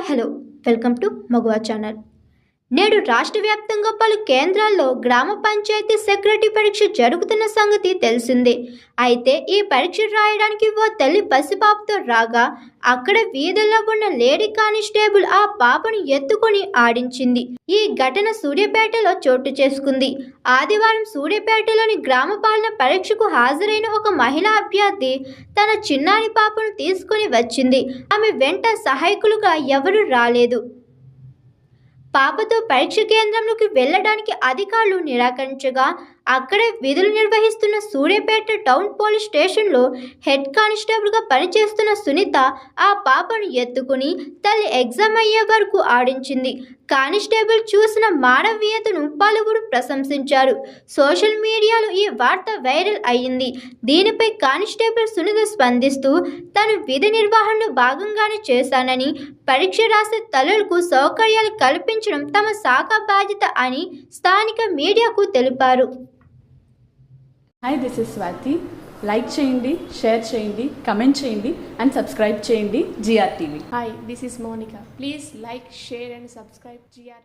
Hi hello welcome to మగువా channel. నేడు రాష్ట్ర వ్యాప్తంగా పలు కేంద్రాల్లో గ్రామ పంచాయతీ సెక్రటరీ పరీక్ష జరుగుతున్న సంగతి తెలిసిందే. అయితే ఈ పరీక్ష రాయడానికి ఓ తల్లి పసిపాపతో రాగా అక్కడ వీధుల్లో ఉన్న లేడీ కానిస్టేబుల్ ఆ పాపను ఎత్తుకొని ఆడించింది. ఈ ఘటన సూర్యాపేటలో చోటు చేసుకుంది. ఆదివారం సూర్యాపేటలోని గ్రామ పాలన పరీక్షకు హాజరైన ఒక మహిళా అభ్యర్థి తన చిన్నారి పాపను తీసుకుని వచ్చింది. ఆమె వెంట సహాయకులుగా ఎవరూ రాలేదు. పాపతో పరీక్ష కేంద్రంలోకి వెళ్లడానికి అధికారులు నిరాకరించగా అక్కడే విధులు నిర్వహిస్తున్న సూర్యాపేట టౌన్ పోలీస్ స్టేషన్లో హెడ్ కానిస్టేబుల్గా పనిచేస్తున్న సునీత ఆ పాపను ఎత్తుకుని తల్లి ఎగ్జామ్ అయ్యే వరకు ఆడించింది. కానిస్టేబుల్ చూసిన మానవీయతను పలువురు ప్రశంసించారు. సోషల్ మీడియాలో ఈ వార్త వైరల్ అయ్యింది. దీనిపై కానిస్టేబుల్ సునీత స్పందిస్తూ తను విధి నిర్వహణలో భాగంగానే చేశానని, పరీక్ష రాసే తల్లులకు సౌకర్యాలు కల్పించడం తమ శాఖ బాధ్యత అని స్థానిక మీడియాకు తెలిపారు. Hi, this is Swathi. Like చేయండి, షేర్ చేయండి, కమెంట్ చేయండి అండ్ సబ్స్క్రైబ్ చేయండి GR TV. Hi, this is Monica. Please like, share and subscribe GR.